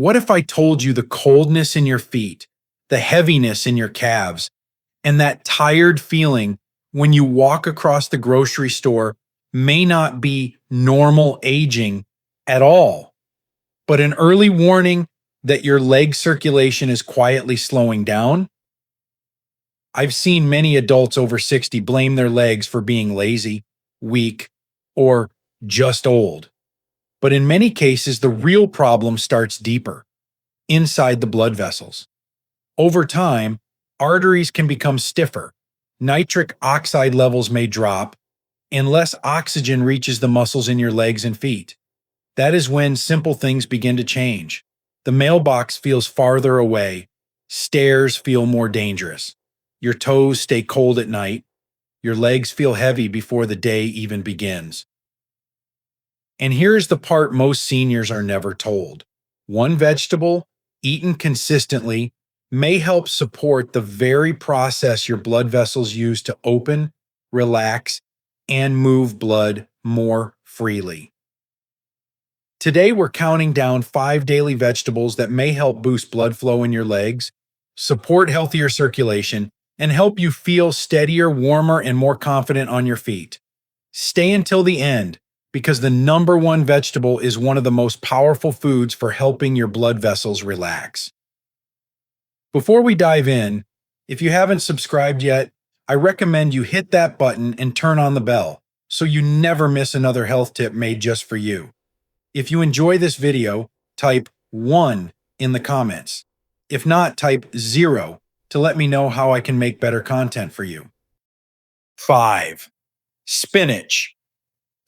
What if I told you the coldness in your feet, the heaviness in your calves, and that tired feeling when you walk across the grocery store may not be normal aging at all, but an early warning that your leg circulation is quietly slowing down? I've seen many adults over 60 blame their legs for being lazy, weak, or just old. But in many cases, the real problem starts deeper, inside the blood vessels. Over time, arteries can become stiffer, nitric oxide levels may drop, and less oxygen reaches the muscles in your legs and feet. That is when simple things begin to change. The mailbox feels farther away, stairs feel more dangerous, your toes stay cold at night, your legs feel heavy before the day even begins. And here's the part most seniors are never told. One vegetable, eaten consistently, may help support the very process your blood vessels use to open, relax, and move blood more freely. Today, we're counting down 5 daily vegetables that may help boost blood flow in your legs, support healthier circulation, and help you feel steadier, warmer, and more confident on your feet. Stay until the end, because the number one vegetable is one of the most powerful foods for helping your blood vessels relax. Before we dive in, if you haven't subscribed yet, I recommend you hit that button and turn on the bell so you never miss another health tip made just for you. If you enjoy this video, type 1 in the comments. If not, type 0 to let me know how I can make better content for you. 5. Spinach,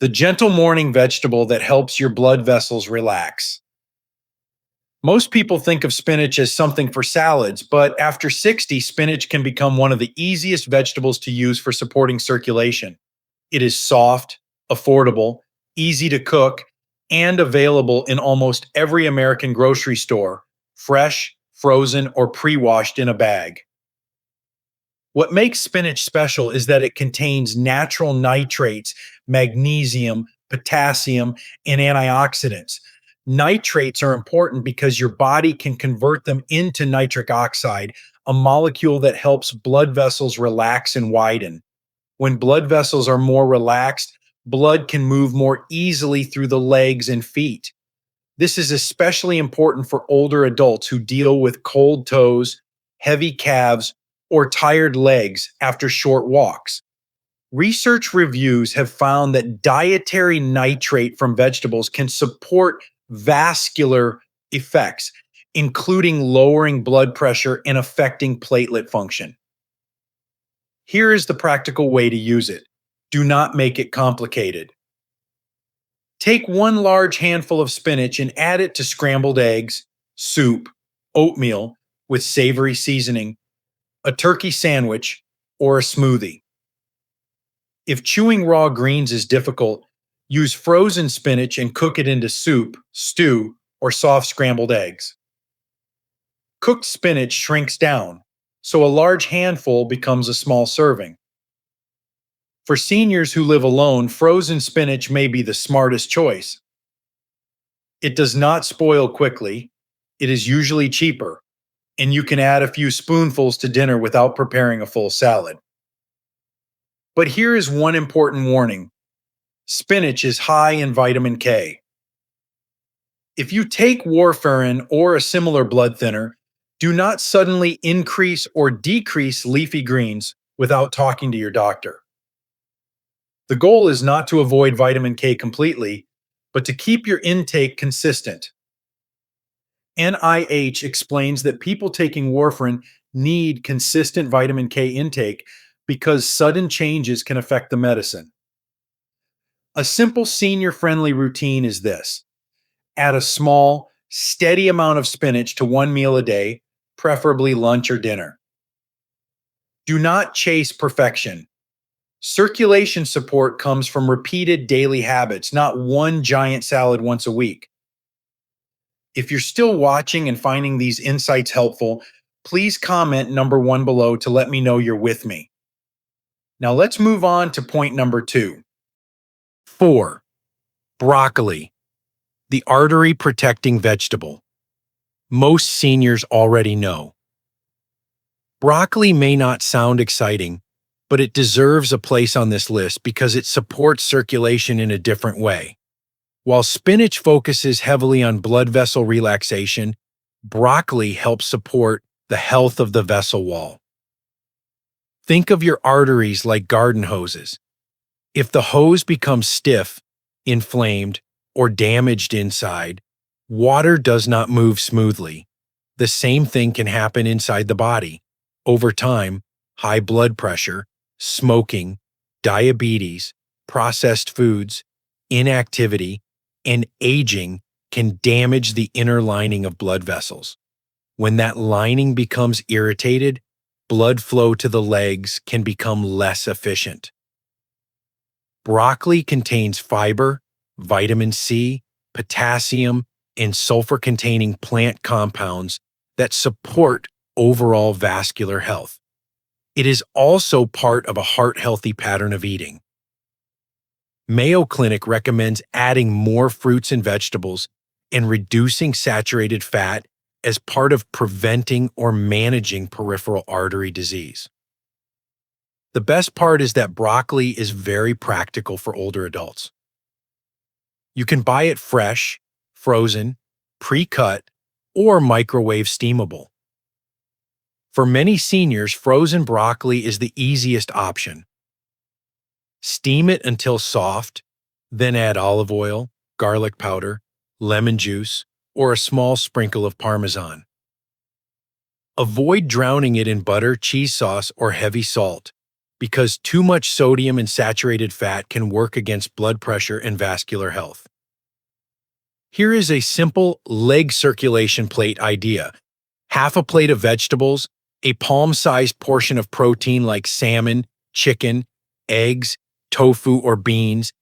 the gentle morning vegetable that helps your blood vessels relax. Most people think of spinach as something for salads, but after 60, spinach can become one of the easiest vegetables to use for supporting circulation. It is soft, affordable, easy to cook, and available in almost every American grocery store, fresh, frozen, or pre-washed in a bag. What makes spinach special is that it contains natural nitrates, magnesium, potassium, and antioxidants. Nitrates are important because your body can convert them into nitric oxide, a molecule that helps blood vessels relax and widen. When blood vessels are more relaxed, blood can move more easily through the legs and feet. This is especially important for older adults who deal with cold toes, heavy calves, or tired legs after short walks. Research reviews have found that dietary nitrate from vegetables can support vascular effects, including lowering blood pressure and affecting platelet function. Here is the practical way to use it. Do not make it complicated. Take 1 large handful of spinach and add it to scrambled eggs, soup, oatmeal with savory seasoning, a turkey sandwich, or a smoothie. If chewing raw greens is difficult, use frozen spinach and cook it into soup, stew, or soft scrambled eggs. Cooked spinach shrinks down, so a large handful becomes a small serving. For seniors who live alone, frozen spinach may be the smartest choice. It does not spoil quickly, it is usually cheaper, and you can add a few spoonfuls to dinner without preparing a full salad. But here is one important warning. Spinach is high in vitamin K. If you take warfarin or a similar blood thinner, do not suddenly increase or decrease leafy greens without talking to your doctor. The goal is not to avoid vitamin K completely, but to keep your intake consistent. NIH explains that people taking warfarin need consistent vitamin K intake because sudden changes can affect the medicine. A simple senior-friendly routine is this. Add a small, steady amount of spinach to 1 meal a day, preferably lunch or dinner. Do not chase perfection. Circulation support comes from repeated daily habits, not one giant salad once a week. If you're still watching and finding these insights helpful, please comment number 1 below to let me know you're with me. Now let's move on to point number 2. 4. Broccoli, the artery-protecting vegetable. most seniors already know. Broccoli may not sound exciting, but it deserves a place on this list because it supports circulation in a different way. While spinach focuses heavily on blood vessel relaxation, broccoli helps support the health of the vessel wall. Think of your arteries like garden hoses. If the hose becomes stiff, inflamed, or damaged inside, water does not move smoothly. The same thing can happen inside the body. Over time, high blood pressure, smoking, diabetes, processed foods, inactivity, and aging can damage the inner lining of blood vessels. When that lining becomes irritated, blood flow to the legs can become less efficient. Broccoli contains fiber, vitamin C, potassium, and sulfur-containing plant compounds that support overall vascular health. It is also part of a heart-healthy pattern of eating. Mayo Clinic recommends adding more fruits and vegetables and reducing saturated fat as part of preventing or managing peripheral artery disease. The best part is that broccoli is very practical for older adults. You can buy it fresh, frozen, pre-cut, or microwave steamable. For many seniors, frozen broccoli is the easiest option. Steam it until soft, then add olive oil, garlic powder, lemon juice, or a small sprinkle of Parmesan. Avoid drowning it in butter, cheese sauce, or heavy salt, because too much sodium and saturated fat can work against blood pressure and vascular health. Here is a simple leg circulation plate idea. Half a plate of vegetables, a palm-sized portion of protein like salmon, chicken, eggs, tofu, or beans,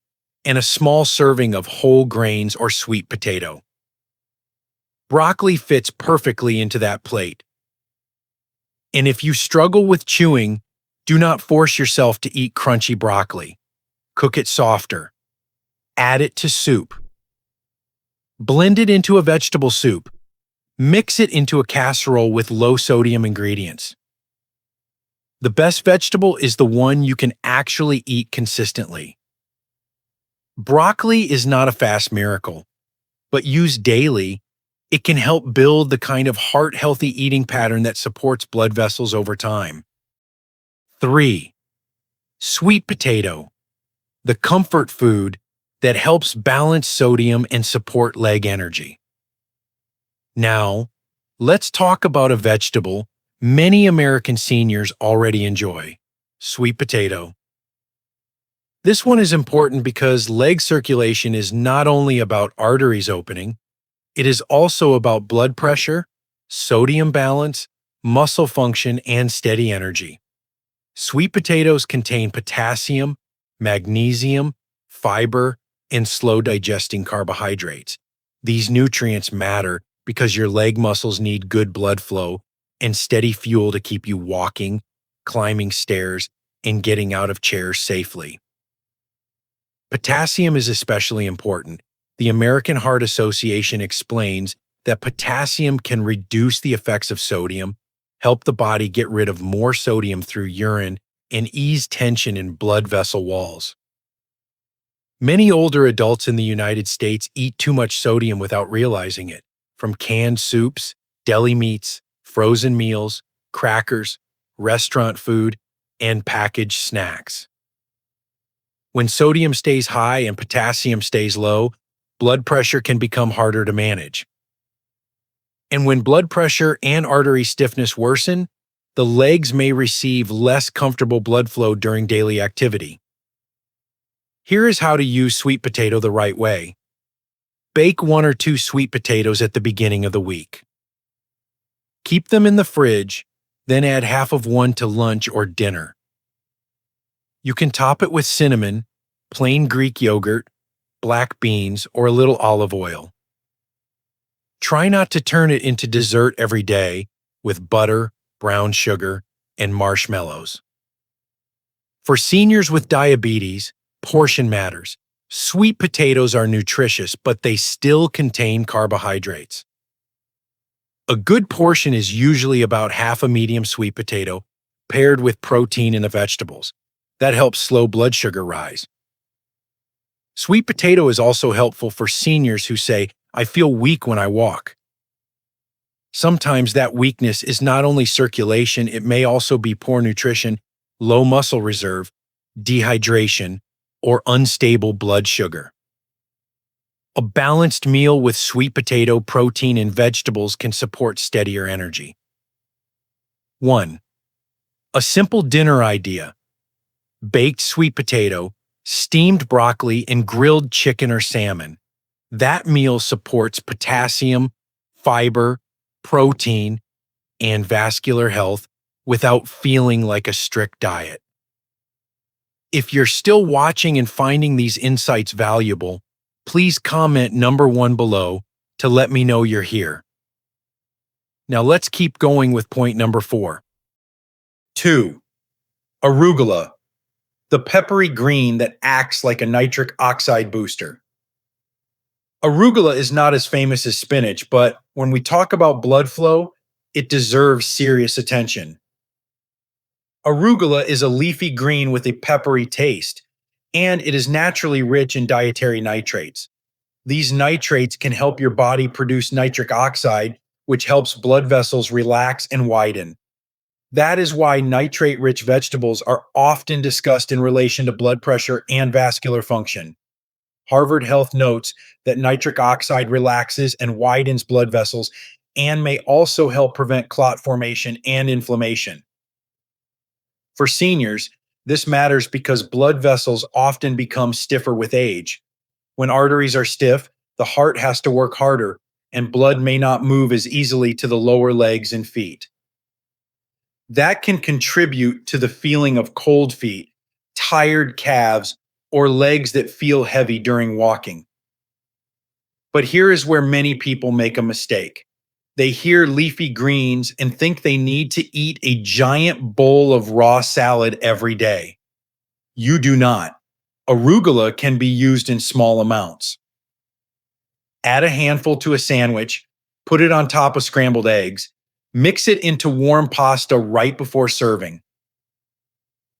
and a small serving of whole grains or sweet potato. Broccoli fits perfectly into that plate. And if you struggle with chewing, do not force yourself to eat crunchy broccoli. Cook it softer. Add it to soup. Blend it into a vegetable soup. Mix it into a casserole with low-sodium ingredients. The best vegetable is the one you can actually eat consistently. Broccoli is not a fast miracle, but used daily, it can help build the kind of heart-healthy eating pattern that supports blood vessels over time. 3. Sweet potato, the comfort food that helps balance sodium and support leg energy. Now, let's talk about a vegetable many American seniors already enjoy: sweet potato. This one is important because leg circulation is not only about arteries opening, it is also about blood pressure, sodium balance, muscle function, and steady energy. Sweet potatoes contain potassium, magnesium, fiber, and slow-digesting carbohydrates. These nutrients matter because your leg muscles need good blood flow and steady fuel to keep you walking, climbing stairs, and getting out of chairs safely. Potassium is especially important. The American Heart Association explains that potassium can reduce the effects of sodium, help the body get rid of more sodium through urine, and ease tension in blood vessel walls. Many older adults in the United States eat too much sodium without realizing it, from canned soups, deli meats, frozen meals, crackers, restaurant food, and packaged snacks. When sodium stays high and potassium stays low, blood pressure can become harder to manage. And when blood pressure and artery stiffness worsen, the legs may receive less comfortable blood flow during daily activity. Here is how to use sweet potato the right way. Bake 1 or 2 sweet potatoes at the beginning of the week. Keep them in the fridge, then add half of one to lunch or dinner. You can top it with cinnamon, plain Greek yogurt, black beans, or a little olive oil. Try not to turn it into dessert every day with butter, brown sugar, and marshmallows. For seniors with diabetes, portion matters. Sweet potatoes are nutritious, but they still contain carbohydrates. A good portion is usually about half a medium sweet potato, paired with protein in the vegetables. That helps slow blood sugar rise. Sweet potato is also helpful for seniors who say, I feel weak when I walk. Sometimes that weakness is not only circulation, it may also be poor nutrition, low muscle reserve, dehydration, or unstable blood sugar. A balanced meal with sweet potato, protein, and vegetables can support steadier energy. 1. A simple dinner idea: baked sweet potato, steamed broccoli, and grilled chicken or salmon. That meal supports potassium, fiber, protein, and vascular health without feeling like a strict diet. If you're still watching and finding these insights valuable, please comment number 1 below to let me know you're here. Now let's keep going with point number 4. 2. Arugula, the peppery green that acts like a nitric oxide booster. Arugula is not as famous as spinach, but when we talk about blood flow, it deserves serious attention. Arugula is a leafy green with a peppery taste, and it is naturally rich in dietary nitrates. These nitrates can help your body produce nitric oxide, which helps blood vessels relax and widen. That is why nitrate-rich vegetables are often discussed in relation to blood pressure and vascular function. Harvard Health notes that nitric oxide relaxes and widens blood vessels and may also help prevent clot formation and inflammation. For seniors, this matters because blood vessels often become stiffer with age. When arteries are stiff, the heart has to work harder, and blood may not move as easily to the lower legs and feet. That can contribute to the feeling of cold feet, tired calves, or legs that feel heavy during walking. But here is where many people make a mistake. They hear leafy greens and think they need to eat a giant bowl of raw salad every day. You do not. Arugula can be used in small amounts. Add a handful to a sandwich, put it on top of scrambled eggs, mix it into warm pasta right before serving.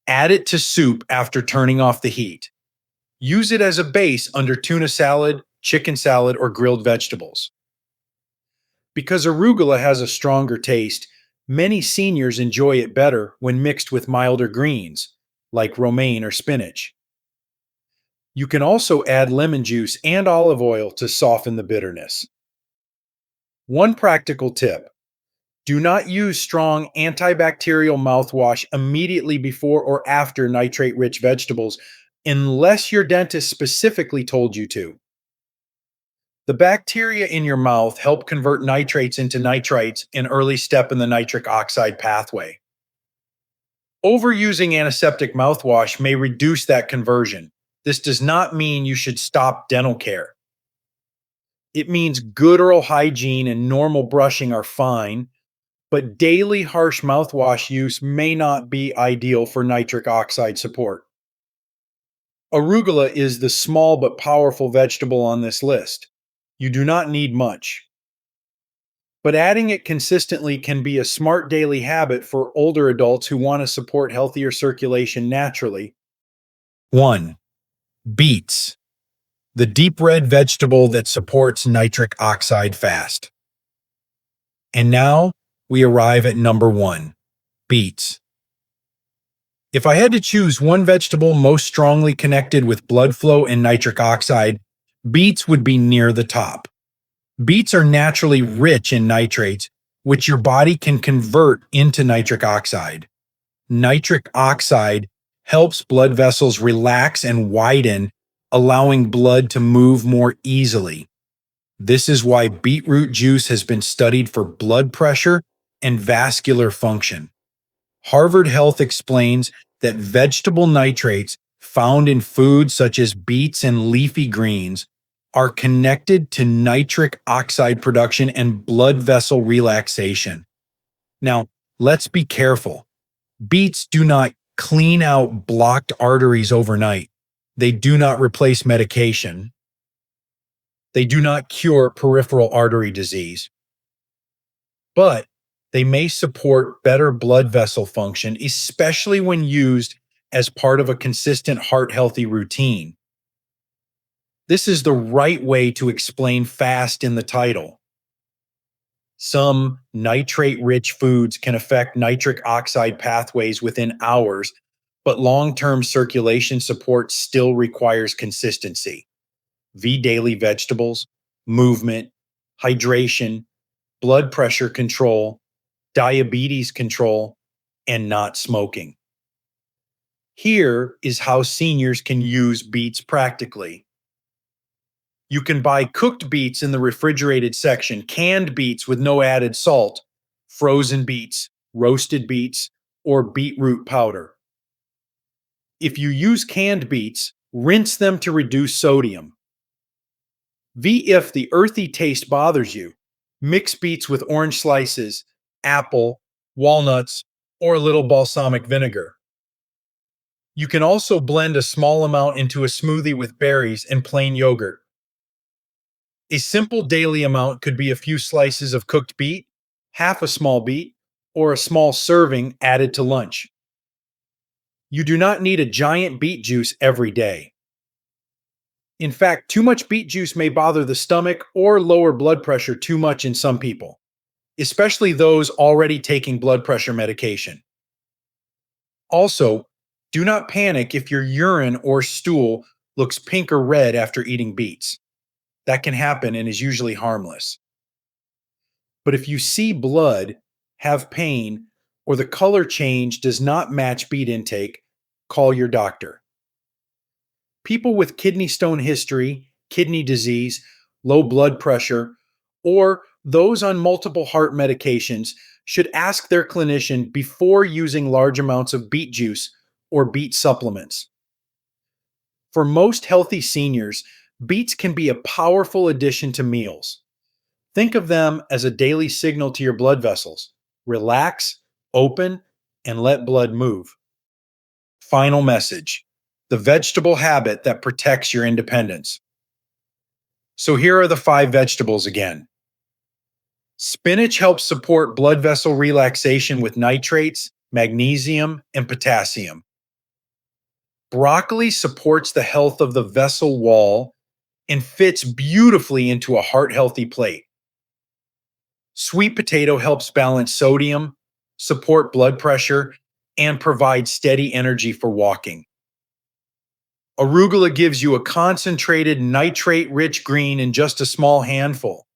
Add it to soup after turning off the heat. Use it as a base under tuna salad, chicken salad, or grilled vegetables. Because arugula has a stronger taste, many seniors enjoy it better when mixed with milder greens, like romaine or spinach. You can also add lemon juice and olive oil to soften the bitterness. One practical tip: do not use strong antibacterial mouthwash immediately before or after nitrate-rich vegetables unless your dentist specifically told you to. The bacteria in your mouth help convert nitrates into nitrites, an early step in the nitric oxide pathway. Overusing antiseptic mouthwash may reduce that conversion. This does not mean you should stop dental care. It means good oral hygiene and normal brushing are fine, but daily harsh mouthwash use may not be ideal for nitric oxide support. Arugula is the small but powerful vegetable on this list. You do not need much. But adding it consistently can be a smart daily habit for older adults who want to support healthier circulation naturally. 1. Beets, the deep red vegetable that supports nitric oxide fast. And now we arrive at number 1, beets. If I had to choose one vegetable most strongly connected with blood flow and nitric oxide, beets would be near the top. Beets are naturally rich in nitrates, which your body can convert into nitric oxide. Nitric oxide helps blood vessels relax and widen, allowing blood to move more easily. This is why beetroot juice has been studied for blood pressure and vascular function. Harvard Health explains that vegetable nitrates found in foods such as beets and leafy greens are connected to nitric oxide production and blood vessel relaxation. Now, let's be careful. Beets do not clean out blocked arteries overnight. They do not replace medication. They do not cure peripheral artery disease. but they may support better blood vessel function, especially when used as part of a consistent heart healthy routine. This is the right way to explain fast in the title. Some nitrate rich foods can affect nitric oxide pathways within hours, but long term circulation support still requires consistency. Daily vegetables, movement, hydration, blood pressure control, diabetes control, and not smoking. Here is how seniors can use beets practically. You can buy cooked beets in the refrigerated section, canned beets with no added salt, frozen beets, roasted beets, or beetroot powder. If you use canned beets, rinse them to reduce sodium. If the earthy taste bothers you, mix beets with orange slices, apple, walnuts, or a little balsamic vinegar. You can also blend a small amount into a smoothie with berries and plain yogurt. A simple daily amount could be a few slices of cooked beet, half a small beet, or a small serving added to lunch. You do not need a giant beet juice every day. In fact, too much beet juice may bother the stomach or lower blood pressure too much in some people, especially those already taking blood pressure medication. Also, do not panic if your urine or stool looks pink or red after eating beets. That can happen and is usually harmless. But if you see blood, have pain, or the color change does not match beet intake, call your doctor. People with kidney stone history, kidney disease, low blood pressure, or those on multiple heart medications should ask their clinician before using large amounts of beet juice or beet supplements. For most healthy seniors, beets can be a powerful addition to meals. Think of them as a daily signal to your blood vessels. Relax, open, and let blood move. Final message: the vegetable habit that protects your independence. So here are the 5 vegetables again. Spinach helps support blood vessel relaxation with nitrates, magnesium, and potassium. Broccoli supports the health of the vessel wall and fits beautifully into a heart healthy plate. Sweet potato helps balance sodium, support blood pressure, and provide steady energy for walking. Arugula gives you a concentrated nitrate-rich green in just a small handful.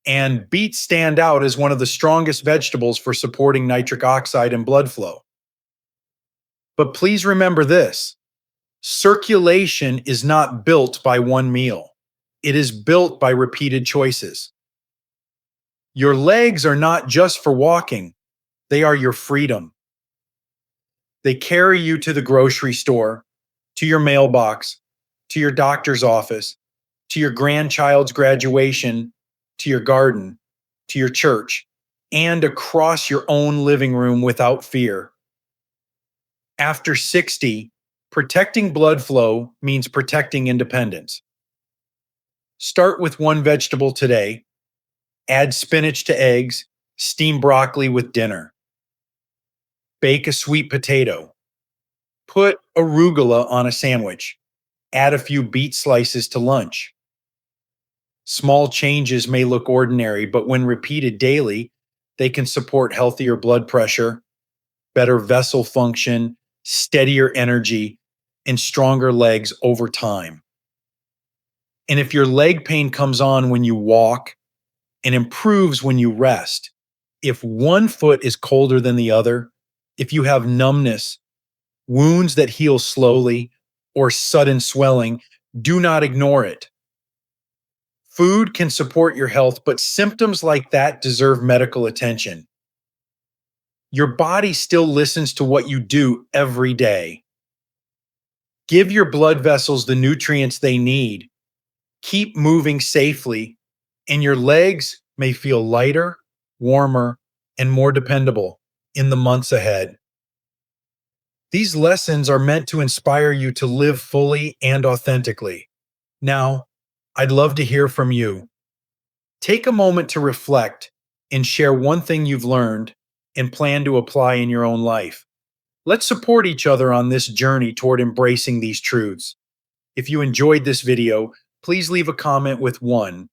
And beets stand out as one of the strongest vegetables for supporting nitric oxide and blood flow. But please remember this: circulation is not built by one meal. It is built by repeated choices. Your legs are not just for walking, they are your freedom. They carry you to the grocery store, to your mailbox, to your doctor's office, to your grandchild's graduation, to your garden, to your church, and across your own living room without fear. After 60, protecting blood flow means protecting independence. Start with one vegetable today. Add spinach to eggs. Steam broccoli with dinner. Bake a sweet potato. Put arugula on a sandwich. Add a few beet slices to lunch. Small changes may look ordinary, but when repeated daily, they can support healthier blood pressure, better vessel function, steadier energy, and stronger legs over time. And if your leg pain comes on when you walk and improves when you rest, if one foot is colder than the other, if you have numbness, wounds that heal slowly, or sudden swelling, do not ignore it. Food can support your health, but symptoms like that deserve medical attention. Your body still listens to what you do every day. Give your blood vessels the nutrients they need. Keep moving safely, and your legs may feel lighter, warmer, and more dependable in the months ahead. These lessons are meant to inspire you to live fully and authentically. Now, I'd love to hear from you. Take a moment to reflect and share one thing you've learned and plan to apply in your own life. Let's support each other on this journey toward embracing these truths. If you enjoyed this video, please leave a comment with 1.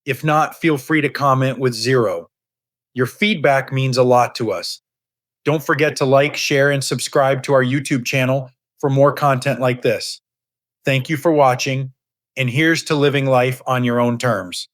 If not, feel free to comment with 0. Your feedback means a lot to us. Don't forget to like, share, and subscribe to our YouTube channel for more content like this. Thank you for watching, and here's to living life on your own terms.